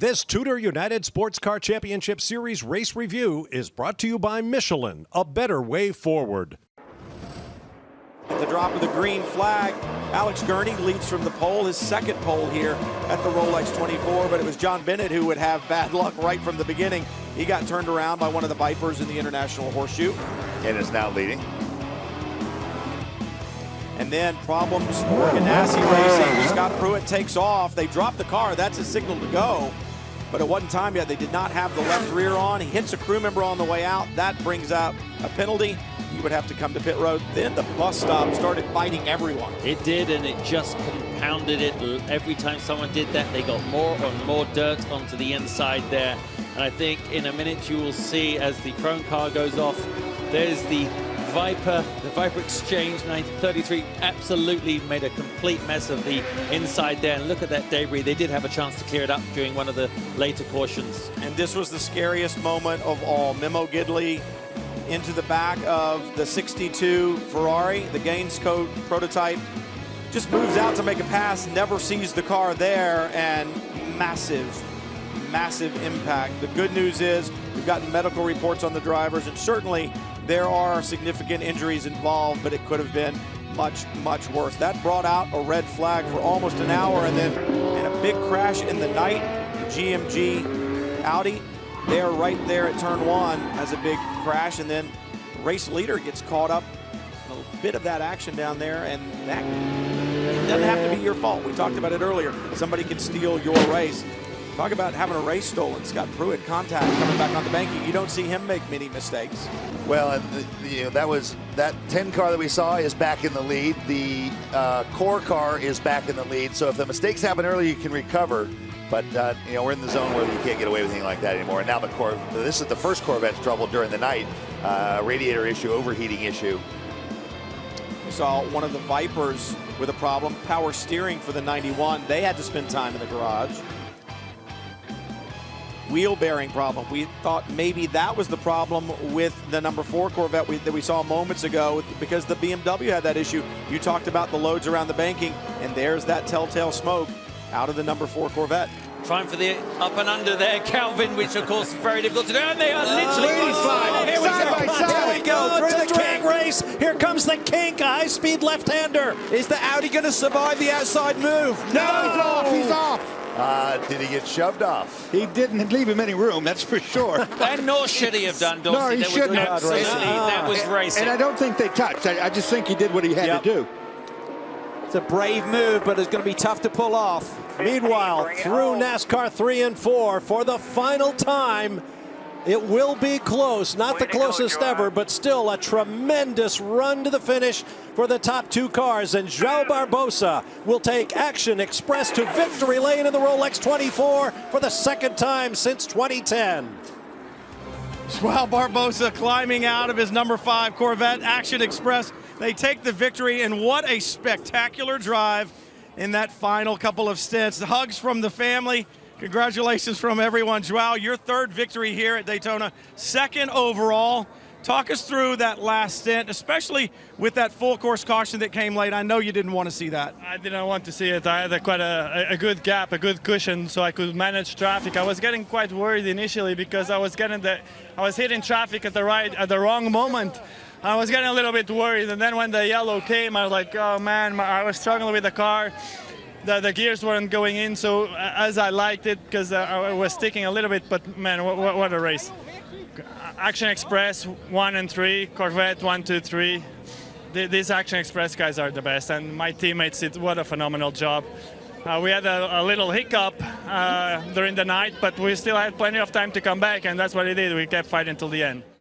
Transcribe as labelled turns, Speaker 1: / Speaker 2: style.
Speaker 1: This Tudor United Sports Car Championship Series race review is brought to you by Michelin, a better way forward.
Speaker 2: At the drop of the green flag, Alex Gurney leads from the pole, his second pole here at the Rolex 24, but it was John Bennett who would have bad luck right from the beginning. He got turned around by one of the Vipers in the International Horseshoe.
Speaker 3: And is now leading.
Speaker 2: And then problems for Ganassi Racing. Scott Pruitt takes off. They drop the car. That's a signal to go. But it wasn't time yet. They did not have the left rear on. He hits a crew member on the way out. That brings out a penalty. He would have to come to pit road. Then the bus stop started biting everyone.
Speaker 4: It did, and it just compounded it. Every time someone did that, they got more and more dirt onto the inside there. And I think in a minute you will see as the chrome car goes off, there's the Viper Exchange 1933 absolutely made a complete mess of the inside there. And look at that debris. They did have a chance to clear it up during one of the later cautions.
Speaker 2: And this was the scariest moment of all. Memo Gidley into the back of the 62 Ferrari, the Gaines Code prototype, just moves out to make a pass, never sees the car there, and massive impact. The good news is we've gotten medical reports on the drivers, and certainly there are significant injuries involved, but it could have been much worse. That brought out a red flag for almost an hour, and then in a big crash in the night, the GMG Audi, they're right there at turn one, has a big crash, and then race leader gets caught up in a bit of that action down there, and that doesn't have to be your fault. We talked about it earlier. Somebody can steal your race. Talk about having a race stolen. Scott Pruitt contact coming back on the banking. You don't see him make many mistakes.
Speaker 3: Well, that 10 car that we saw is back in the lead. The core car is back in the lead. So if the mistakes happen early, you can recover. But we're in the zone where you can't get away with anything like that anymore. And now this is the first Corvette's trouble during the night. Radiator issue, overheating issue.
Speaker 2: We saw one of the Vipers with a problem, power steering for the 91. They had to spend time in the garage. Wheel bearing problem. We thought maybe that was the problem with the number 4 Corvette that we saw moments ago, because the BMW had that issue. You talked about the loads around the banking, and there's that telltale smoke out of the number 4 Corvette.
Speaker 4: Trying for the up and under there, Calvin, which of course is very difficult to do. And they are literally
Speaker 1: Here we go. Through the drag race. Here comes the kink, a high-speed left-hander.
Speaker 2: Is the Audi going to survive the outside move?
Speaker 1: No!
Speaker 5: He's off.
Speaker 3: Did he get shoved off?
Speaker 5: He didn't leave him any room, that's for sure.
Speaker 4: And nor should he have done, Dorsey.
Speaker 5: No, he shouldn't have.
Speaker 4: Absolutely, that was racing.
Speaker 5: And I don't think they touched. I just think he did what he had to do.
Speaker 2: It's a brave move, but it's going to be tough to pull off.
Speaker 1: Meanwhile, through NASCAR 3 and 4 for the final time, it will be close. Not the closest ever, but still a tremendous run to the finish for the top 2 cars. And João Barbosa will take Action Express to victory lane in the Rolex 24 for the second time since 2010.
Speaker 6: João Barbosa climbing out of his number 5 Corvette Action Express. They take the victory, and what a spectacular drive in that final couple of stints. The hugs from the family. Congratulations from everyone. João, your 3rd victory here at Daytona, 2nd overall. Talk us through that last stint, especially with that full course caution that came late. I know you didn't want to see that.
Speaker 7: I didn't want to see it. I had quite a good gap, a good cushion, so I could manage traffic. I was getting quite worried initially because I was hitting traffic at the wrong moment. I was getting a little bit worried, and then when the yellow came, I was like, oh man, I was struggling with the car. The gears weren't going in, so as I liked it, because I was sticking a little bit, but man, what a race. Action Express 1 and 3, Corvette 1, 2, 3. These Action Express guys are the best, and my teammates did what a phenomenal job. We had a little hiccup during the night, but we still had plenty of time to come back, and that's what we did. We kept fighting till the end.